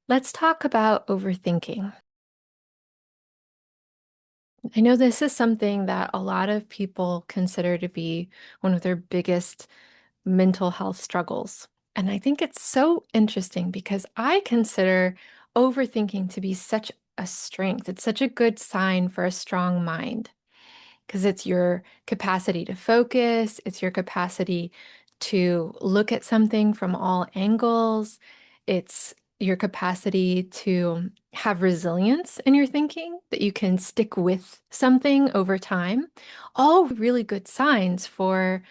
Let's talk about overthinking. I know this is something that a lot of people consider to be one of their biggest mental health struggles. And I think it's so interesting because I consider overthinking to be such a strength. It's such a good sign for a strong mind because it's your capacity to focus, it's your capacity to look at something from all angles, it's your capacity to have resilience in your thinking, that you can stick with something over time. All really good signs for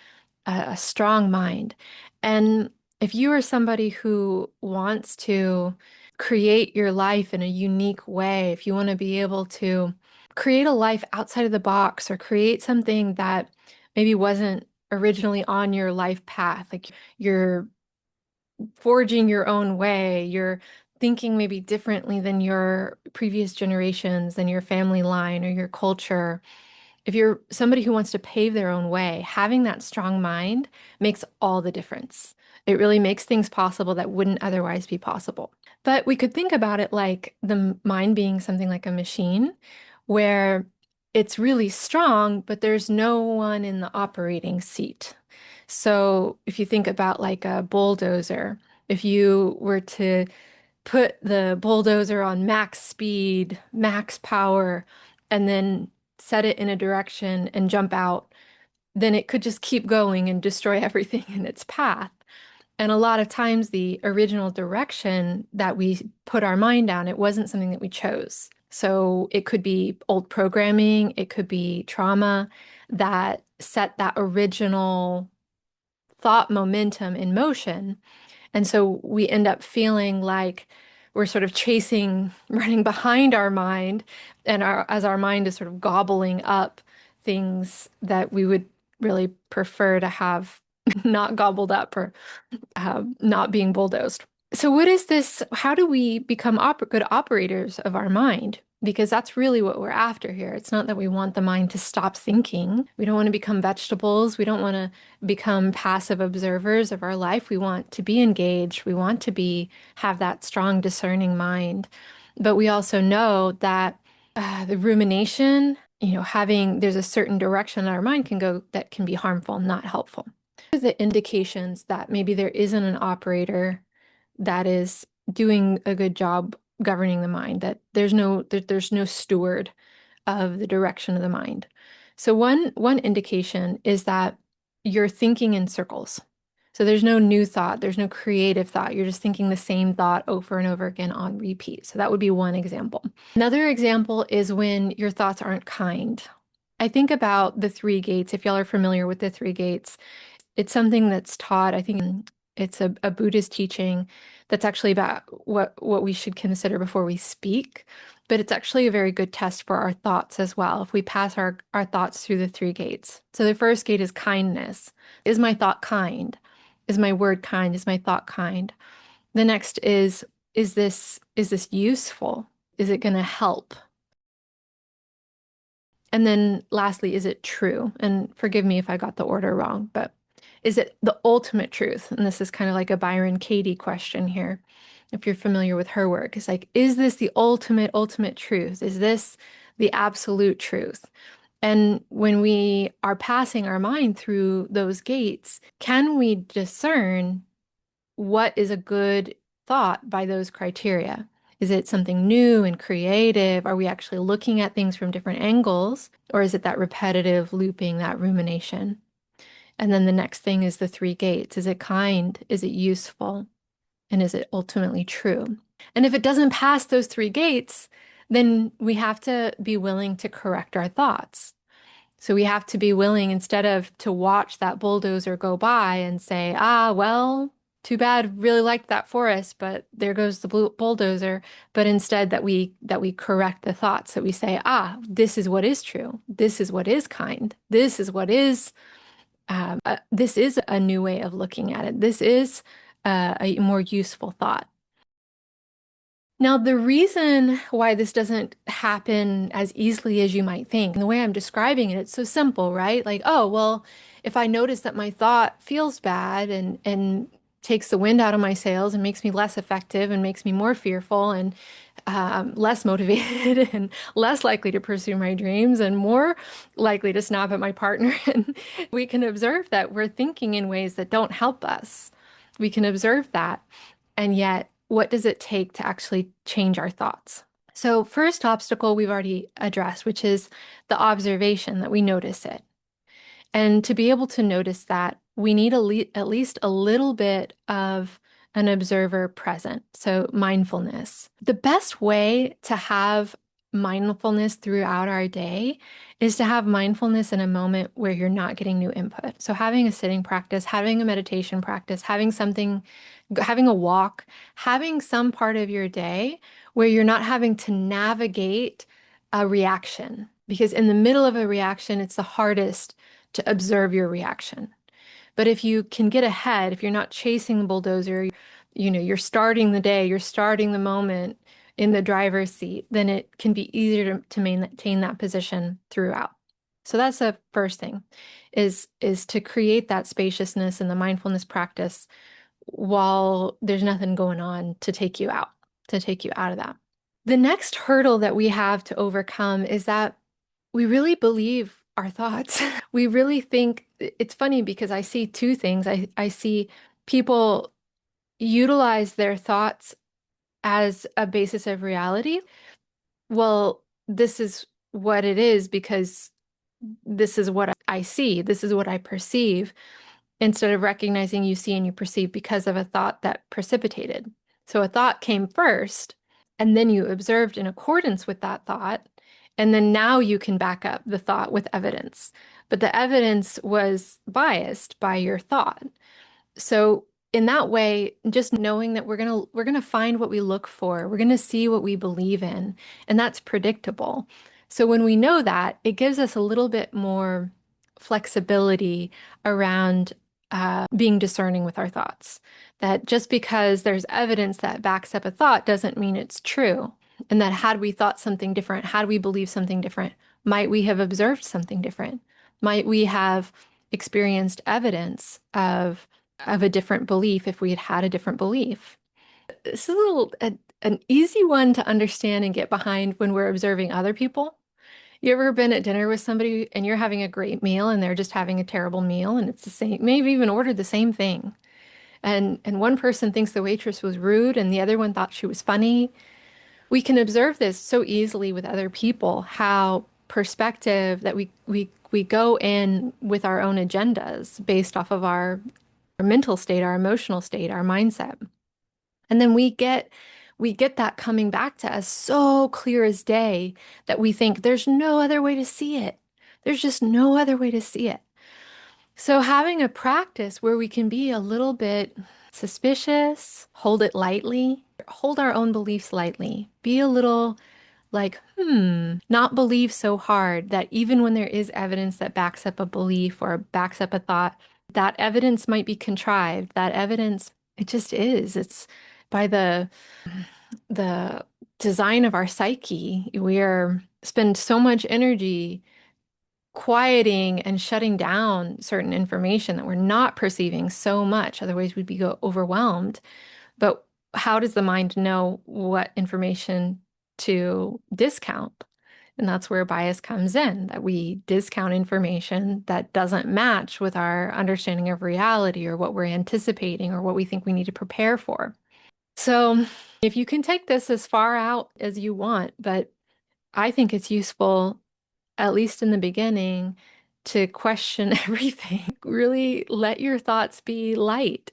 a strong mind. And if you are somebody who wants to create your life in a unique way, if you want to be able to create a life outside of the box or create something that maybe wasn't originally on your life path, like you're forging your own way, you're thinking maybe differently than your previous generations, than your family line or your culture, if you're somebody who wants to pave their own way, having that strong mind makes all the difference. It really makes things possible that wouldn't otherwise be possible. But we could think about it like the mind being something like a machine where it's really strong, but there's no one in the operating seat. So if you think about like a bulldozer, if you were to put the bulldozer on max speed, max power, and then set it in a direction and jump out, then it could just keep going and destroy everything in its path. And a lot of times, the original direction that we put our mind down, it wasn't something that we chose. So it could be old programming, it could be trauma that set that original thought momentum in motion. And so we end up feeling like we're sort of chasing, running behind our mind, and as our mind is sort of gobbling up things that we would really prefer to have not gobbled up or not being bulldozed. So, what is this? How do we become good operators of our mind? Because that's really what we're after here. It's not that we want the mind to stop thinking. We don't want to become vegetables. We don't want to become passive observers of our life. We want to be engaged. We want to be have that strong discerning mind. But we also know that the rumination, having there's a certain direction that our mind can go that can be harmful, not helpful. The indications that maybe there isn't an operator that is doing a good job governing the mind, that there's no steward of the direction of the mind. So one indication is that you're thinking in circles. So there's no new thought, there's no creative thought. You're just thinking the same thought over and over again on repeat. So that would be one example. Another example is when your thoughts aren't kind. I think about the three gates. If y'all are familiar with the three gates, it's something that's taught. I think it's a Buddhist teaching that's actually about what we should consider before we speak. But it's actually a very good test for our thoughts as well, if we pass our thoughts through the three gates. So the first gate is kindness. Is my thought kind? Is my word kind? Is my thought kind? The next is this useful? Is it going to help? And then lastly, is it true? And forgive me if I got the order wrong, but is it the ultimate truth? And this is kind of like a Byron Katie question here. If you're familiar with her work, it's like, is this the ultimate truth? Is this the absolute truth? And when we are passing our mind through those gates, can we discern what is a good thought by those criteria? Is it something new and creative? Are we actually looking at things from different angles? Or is it that repetitive looping, that rumination? And then the next thing is the three gates. Is it kind? Is it useful? And is it ultimately true? And if it doesn't pass those three gates, then we have to be willing to correct our thoughts. So we have to be willing, instead of to watch that bulldozer go by and say, ah, well, too bad, really liked that forest, but there goes the bulldozer. But instead that we correct the thoughts, that we say, ah, this is what is true. This is what is kind. This is a new way of looking at it. This is a more useful thought. Now, the reason why this doesn't happen as easily as you might think, and the way I'm describing it, it's so simple, right? Like, oh, well, if I notice that my thought feels bad and takes the wind out of my sails and makes me less effective and makes me more fearful and less motivated and less likely to pursue my dreams and more likely to snap at my partner. And we can observe that we're thinking in ways that don't help us. We can observe that. And yet, what does it take to actually change our thoughts? So, first obstacle we've already addressed, which is the observation that we notice it. And to be able to notice that, we need at least a little bit of an observer present. So, mindfulness. The best way to have mindfulness throughout our day is to have mindfulness in a moment where you're not getting new input. So, having a sitting practice, having a meditation practice, having a walk, having some part of your day where you're not having to navigate a reaction. Because in the middle of a reaction, it's the hardest to observe your reaction. But if you can get ahead, if you're not chasing the bulldozer, you're starting the day, you're starting the moment in the driver's seat, then it can be easier to maintain that position throughout. So that's the first thing is to create that spaciousness in the mindfulness practice while there's nothing going on to take you out of that. The next hurdle that we have to overcome is that we really believe our thoughts. We really think it's funny because I see two things. I see people utilize their thoughts as a basis of reality. Well, this is what it is because this is what I see, this is what I perceive, instead of recognizing you see and you perceive because of a thought that precipitated. So a thought came first, and then you observed in accordance with that thought, and then now you can back up the thought with evidence. But the evidence was biased by your thought. So in that way, just knowing that we're gonna find what we look for, we're gonna see what we believe in, and that's predictable. So when we know that, it gives us a little bit more flexibility around being discerning with our thoughts. That just because there's evidence that backs up a thought doesn't mean it's true. And that had we thought something different, had we believed something different, might we have observed something different? Might we have experienced evidence of a different belief if we had had a different belief? This is an easy one to understand and get behind when we're observing other people. You ever been at dinner with somebody and you're having a great meal and they're just having a terrible meal and it's the same, maybe even ordered the same thing. And one person thinks the waitress was rude and the other one thought she was funny. We can observe this so easily with other people, how perspective that we go in with our own agendas based off of our mental state, our emotional state, our mindset. And then we get that coming back to us so clear as day that we think there's no other way to see it. There's just no other way to see it. So having a practice where we can be a little bit suspicious, hold it lightly, hold our own beliefs lightly, be a little like, not believe so hard that even when there is evidence that backs up a belief or backs up a thought, that evidence might be contrived. That evidence, it just is. It's by the design of our psyche. We spend so much energy quieting and shutting down certain information that we're not perceiving so much. Otherwise, we'd be overwhelmed. But how does the mind know what information to discount? And that's where bias comes in, that we discount information that doesn't match with our understanding of reality or what we're anticipating or what we think we need to prepare for. So if you can take this as far out as you want, but I think it's useful, at least in the beginning, to question everything. Really let your thoughts be light.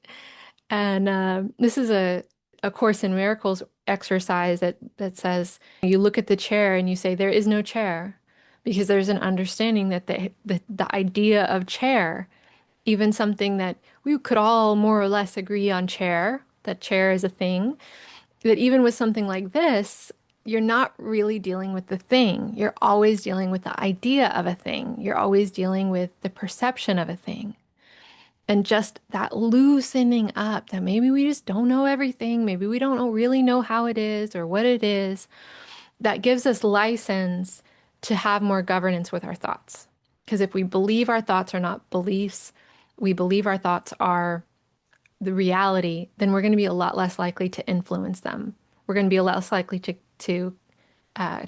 And this is a Course in Miracles exercise that says you look at the chair and you say, there is no chair, because there's an understanding that the idea of chair, even something that we could all more or less agree on chair, that chair is a thing, that even with something like this, you're not really dealing with the thing. You're always dealing with the idea of a thing. You're always dealing with the perception of a thing. And just that loosening up that maybe we just don't know everything. Maybe we don't really know how it is or what it is. That gives us license to have more governance with our thoughts. Because if we believe our thoughts are not beliefs, we believe our thoughts are the reality, then we're going to be a lot less likely to influence them. We're going to be less likely to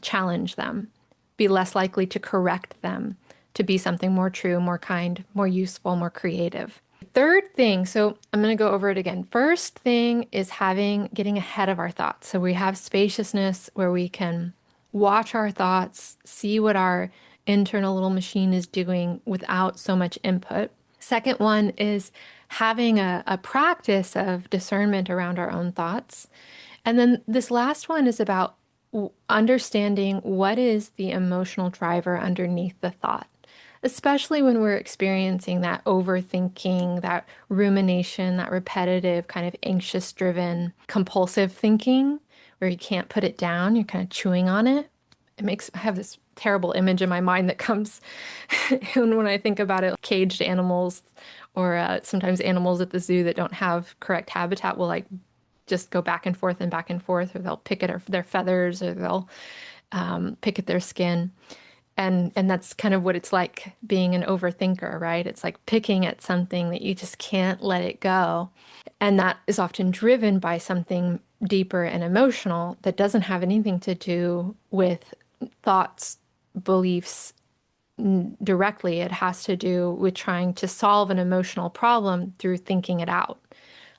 challenge them, be less likely to correct them, to be something more true, more kind, more useful, more creative. Third thing, so I'm going to go over it again. First thing is getting ahead of our thoughts. So we have spaciousness where we can watch our thoughts, see what our internal little machine is doing without so much input. Second one is having a practice of discernment around our own thoughts. And then this last one is about understanding what is the emotional driver underneath the thought, especially when we're experiencing that overthinking, that rumination, that repetitive, kind of anxious driven, compulsive thinking where you can't put it down, you're kind of chewing on it. I have this terrible image in my mind that comes when I think about it, caged animals or sometimes animals at the zoo that don't have correct habitat will like just go back and forth, or they'll pick at their feathers, or they'll pick at their skin. And that's kind of what it's like being an overthinker, right? It's like picking at something that you just can't let it go. And that is often driven by something deeper and emotional that doesn't have anything to do with thoughts, beliefs directly. It has to do with trying to solve an emotional problem through thinking it out.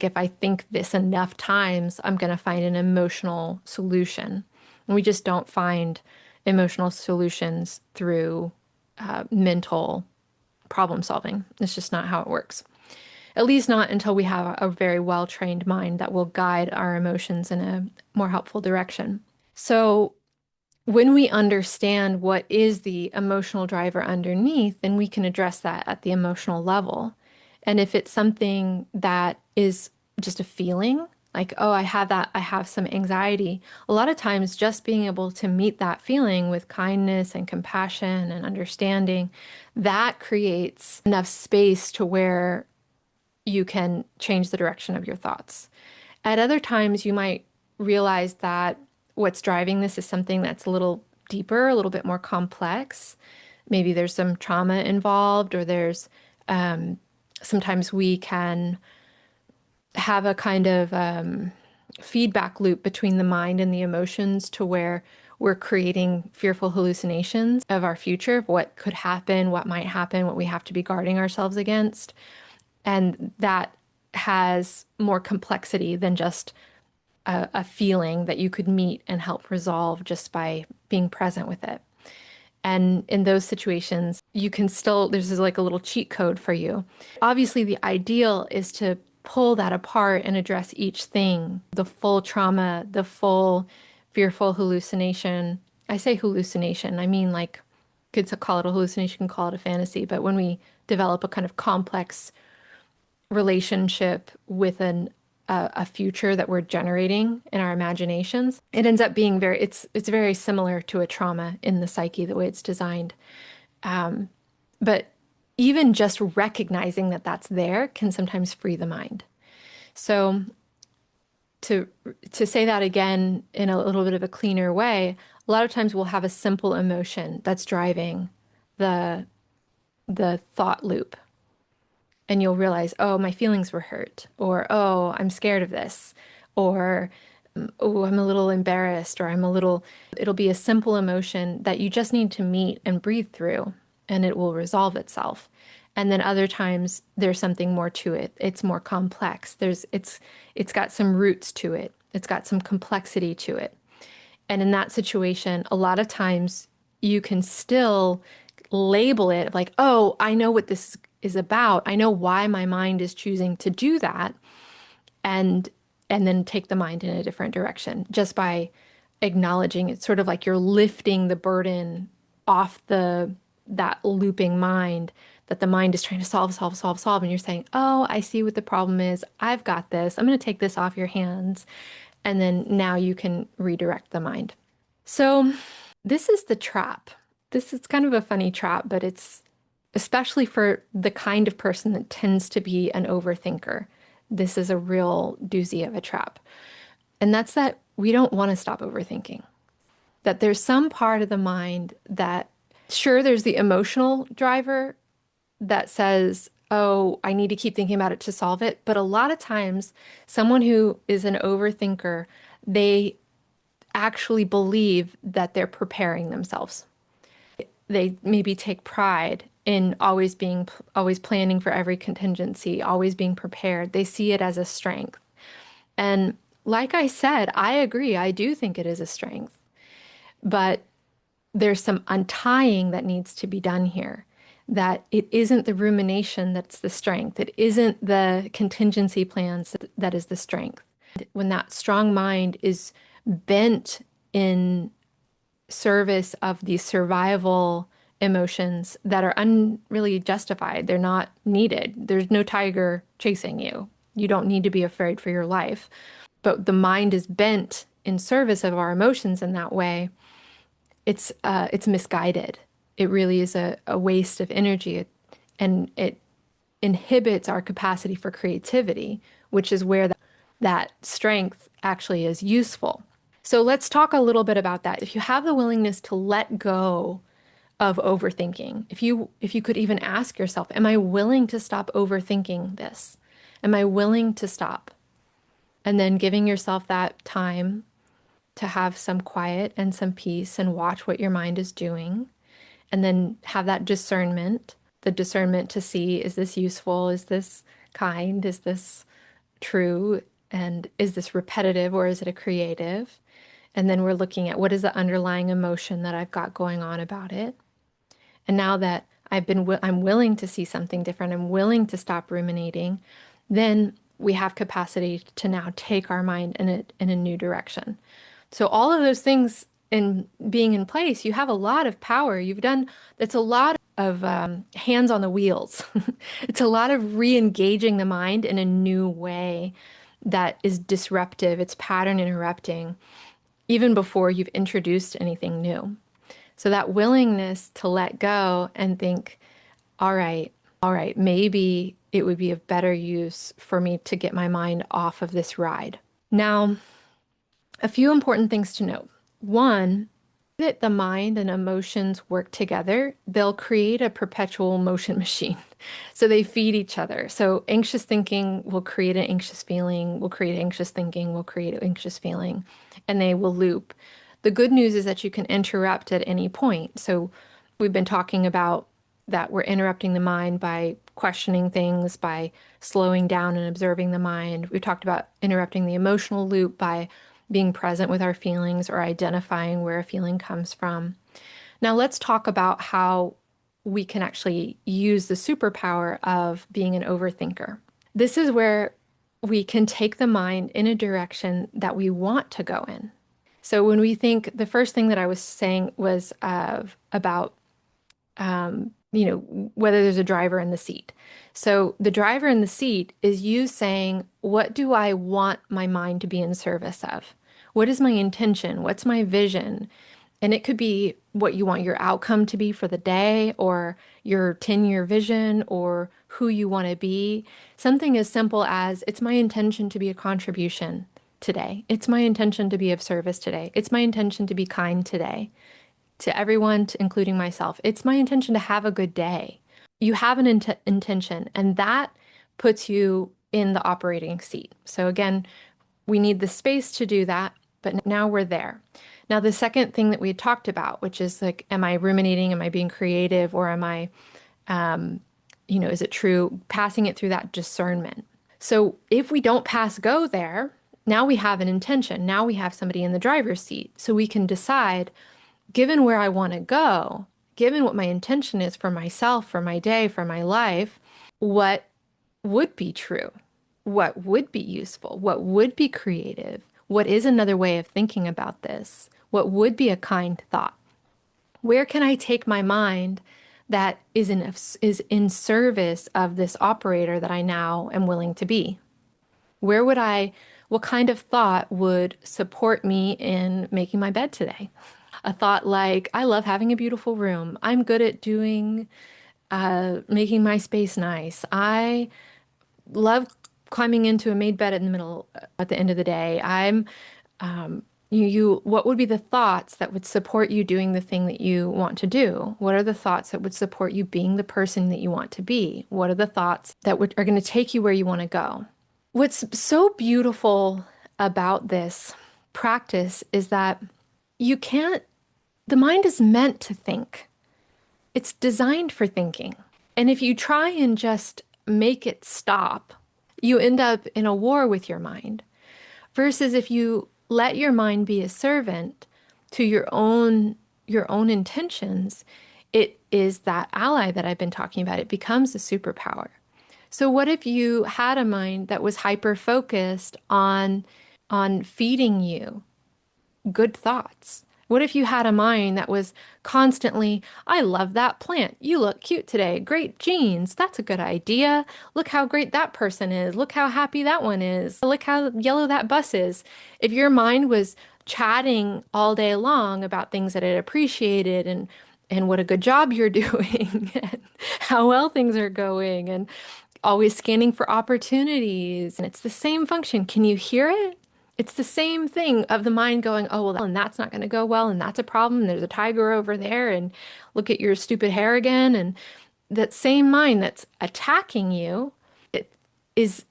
If I think this enough times, I'm going to find an emotional solution. And we just don't find emotional solutions through mental problem solving. It's just not how it works. At least not until we have a very well trained mind that will guide our emotions in a more helpful direction. So, when we understand what is the emotional driver underneath, then we can address that at the emotional level. And if it's something that is just a feeling, like, oh, I have that, I have some anxiety, a lot of times just being able to meet that feeling with kindness and compassion and understanding, that creates enough space to where you can change the direction of your thoughts. At other times, you might realize that what's driving this is something that's a little deeper, a little bit more complex. Maybe there's some trauma involved, or there's sometimes we can have a kind of feedback loop between the mind and the emotions to where we're creating fearful hallucinations of our future, of what could happen, what might happen, what we have to be guarding ourselves against. And that has more complexity than just a feeling that you could meet and help resolve just by being present with it. And in those situations, you can still, there's like a little cheat code for you. Obviously, the ideal is to pull that apart and address each thing, the full trauma, the full fearful hallucination. I say hallucination, I mean like, could call it a hallucination, can call it a fantasy, but when we develop a kind of complex relationship with a future that we're generating in our imaginations, it ends up being it's very similar to a trauma in the psyche, the way it's designed. But even just recognizing that that's there can sometimes free the mind. So to say that again in a little bit of a cleaner way, a lot of times we'll have a simple emotion that's driving the the thought loop, and you'll realize, oh, my feelings were hurt, or oh, I'm scared of this, or oh, I'm a little embarrassed, or it'll be a simple emotion that you just need to meet and breathe through, and it will resolve itself. And then other times there's something more to it. It's more complex. It's got some roots to it. It's got some complexity to it. And in that situation, a lot of times you can still label it like, oh, I know what this is about. I know why my mind is choosing to do that. And then take the mind in a different direction just by acknowledging it's sort of like you're lifting the burden off that looping mind that the mind is trying to solve, solve, solve, solve. And you're saying, oh, I see what the problem is. I've got this. I'm going to take this off your hands. And then now you can redirect the mind. So this is the trap. This is kind of a funny trap, but it's especially for the kind of person that tends to be an overthinker. This is a real doozy of a trap. And that's that we don't want to stop overthinking. That there's some part of the mind that, sure, there's the emotional driver that says, oh, I need to keep thinking about it to solve it. But a lot of times, someone who is an overthinker, they actually believe that they're preparing themselves. They maybe take pride in always planning for every contingency, always being prepared. They see it as a strength. And like I said, I agree. I do think it is a strength, but there's some untying that needs to be done here. That it isn't the rumination that's the strength. It isn't the contingency plans that is the strength. When that strong mind is bent in service of these survival emotions that are unreally justified. They're not needed. There's no tiger chasing you. You don't need to be afraid for your life. But the mind is bent in service of our emotions in that way. It's misguided. It really is a waste of energy, and it inhibits our capacity for creativity, which is where that strength actually is useful. So let's talk a little bit about that. If you have the willingness to let go of overthinking, if you could even ask yourself, am I willing to stop overthinking this? Am I willing to stop? And then giving yourself that time to have some quiet and some peace and watch what your mind is doing. And then have that discernment, the discernment to see, is this useful? Is this kind? Is this true? And is this repetitive or is it a creative? And then we're looking at what is the underlying emotion that I've got going on about it. And now that I'm willing to see something different, I'm willing to stop ruminating, then we have capacity to now take our mind in a new direction. So all of those things in being in place, you have a lot of power. It's a lot of hands on the wheels. It's a lot of re-engaging the mind in a new way that is disruptive. It's pattern interrupting, even before you've introduced anything new. So that willingness to let go and think, all right, maybe it would be of better use for me to get my mind off of this ride. Now, a few important things to note. One, that the mind and emotions work together, they'll create a perpetual motion machine. So they feed each other. So anxious thinking will create an anxious feeling, will create anxious thinking, will create an anxious feeling, and they will loop. The good news is that you can interrupt at any point. So we've been talking about that we're interrupting the mind by questioning things, by slowing down and observing the mind. We talked about interrupting the emotional loop by being present with our feelings or identifying where a feeling comes from. Now, let's talk about how we can actually use the superpower of being an overthinker. This is where we can take the mind in a direction that we want to go in. So when we think, the first thing that I was saying was about whether there's a driver in the seat. So the driver in the seat is you saying, what do I want my mind to be in service of? What is my intention? What's my vision? And it could be what you want your outcome to be for the day, or your 10-year vision, or who you want to be. Something as simple as, it's my intention to be a contribution today. It's my intention to be of service today. It's my intention to be kind today to everyone, including myself. It's my intention to have a good day. You have an intention, and that puts you in the operating seat. So again, we need the space to do that, but now we're there. Now, the second thing that we had talked about, which is like, am I ruminating? Am I being creative? Or am I, is it true? Passing it through that discernment. So if we don't pass go there, now we have an intention. Now we have somebody in the driver's seat. So we can decide, given where I want to go, given what my intention is for myself, for my day, for my life, what would be true? What would be useful? What would be creative? What is another way of thinking about this? What would be a kind thought? Where can I take my mind that is in service of this operator that I now am willing to be? What kind of thought would support me in making my bed today? A thought like, I love having a beautiful room. I'm good at making my space nice. I love climbing into a made bed in the middle at the end of the day. What would be the thoughts that would support you doing the thing that you want to do? What are the thoughts that would support you being the person that you want to be? What are the thoughts that are going to take you where you want to go? What's so beautiful about this practice is that you can't, the mind is meant to think. It's designed for thinking. And if you try and just make it stop, you end up in a war with your mind. Versus if you let your mind be a servant to your own intentions, it is that ally that I've been talking about. It becomes a superpower. So what if you had a mind that was hyper focused on feeding you good thoughts? What if you had a mind that was constantly, I love that plant. You look cute today. Great genes. That's a good idea. Look how great that person is. Look how happy that one is. Look how yellow that bus is. If your mind was chatting all day long about things that it appreciated and what a good job you're doing and how well things are going and always scanning for opportunities. And it's the same function. Can you hear it? It's the same thing of the mind going, oh, well, and that's not going to go well, and that's a problem. And there's a tiger over there, and look at your stupid hair again. And that same mind that's attacking you, it is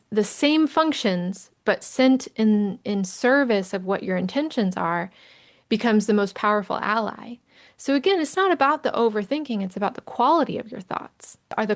the same functions, but sent in service of what your intentions are, becomes the most powerful ally. So again, it's not about the overthinking, it's about the quality of your thoughts. Is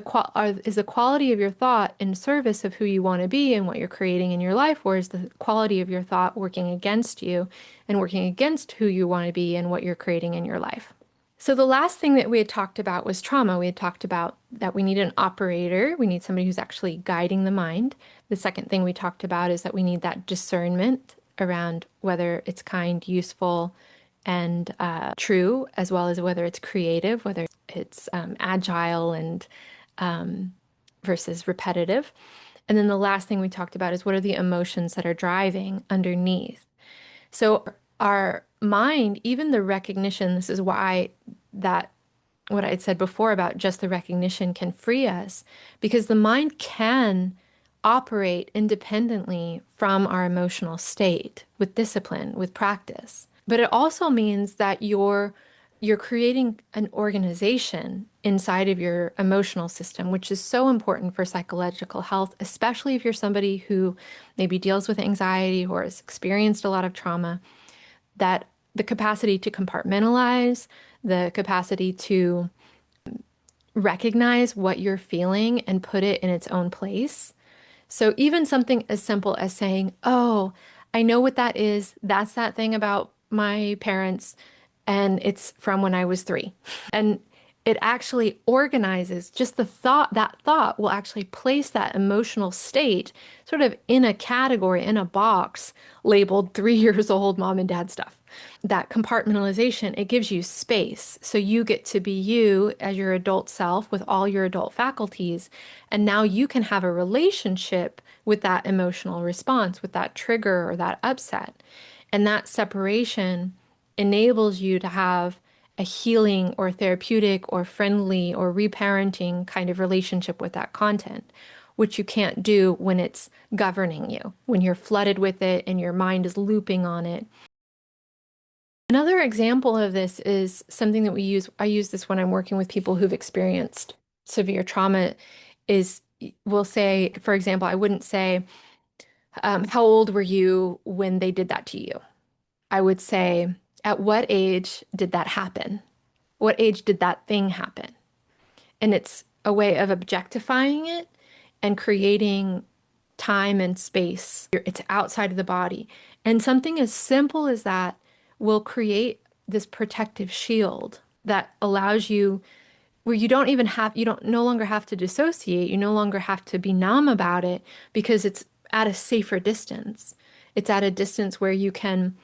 the quality of your thought in service of who you want to be and what you're creating in your life, or is the quality of your thought working against you and working against who you want to be and what you're creating in your life? So the last thing that we had talked about was trauma. We had talked about that we need an operator. We need somebody who's actually guiding the mind. The second thing we talked about is that we need that discernment around whether it's kind, useful, and true, as well as whether it's creative, whether it's agile and versus repetitive. And then the last thing we talked about is what are the emotions that are driving underneath. So our mind, even the recognition, this is why that what I had said before about just the recognition can free us, because the mind can operate independently from our emotional state with discipline, with practice. But it also means that you're creating an organization inside of your emotional system, which is so important for psychological health, especially if you're somebody who maybe deals with anxiety or has experienced a lot of trauma, that the capacity to compartmentalize, the capacity to recognize what you're feeling and put it in its own place. So even something as simple as saying, oh, I know what that is. That's that thing about my parents, and it's from when I was 3. And it actually organizes just the thought, that thought will actually place that emotional state sort of in a category, in a box labeled 3 years old mom and dad stuff. That compartmentalization, it gives you space. So you get to be you as your adult self with all your adult faculties. And now you can have a relationship with that emotional response, with that trigger or that upset. And that separation enables you to have a healing or therapeutic or friendly or reparenting kind of relationship with that content, which you can't do when it's governing you, when you're flooded with it and your mind is looping on it. Another example of this is something that we use. I use this when I'm working with people who've experienced severe trauma, is we'll say, for example, I wouldn't say, how old were you when they did that to you? I would say, at what age did that happen? What age did that thing happen? And it's a way of objectifying it and creating time and space. It's outside of the body. And something as simple as that will create this protective shield that allows you where you don't no longer have to dissociate, you no longer have to be numb about it because it's at a safer distance. It's at a distance where you can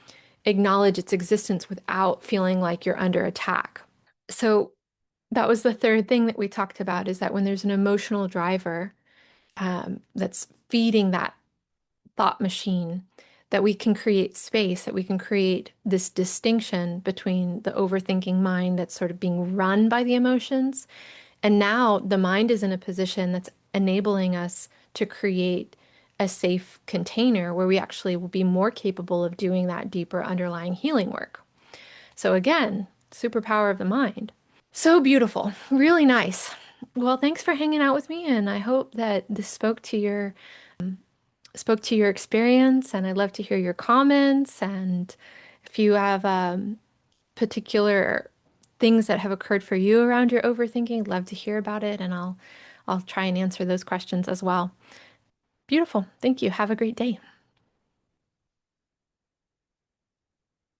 acknowledge its existence without feeling like you're under attack. So that was the third thing that we talked about, is that when there's an emotional driver that's feeding that thought machine, that we can create space, that we can create this distinction between the overthinking mind that's sort of being run by the emotions. And now the mind is in a position that's enabling us to create a safe container where we actually will be more capable of doing that deeper underlying healing work. So again, superpower of the mind. So beautiful, really nice. Well, thanks for hanging out with me, and I hope that this spoke to your experience, and I'd love to hear your comments. And if you have particular things that have occurred for you around your overthinking, love to hear about it, and I'll try and answer those questions as well. Beautiful. Thank you. Have a great day.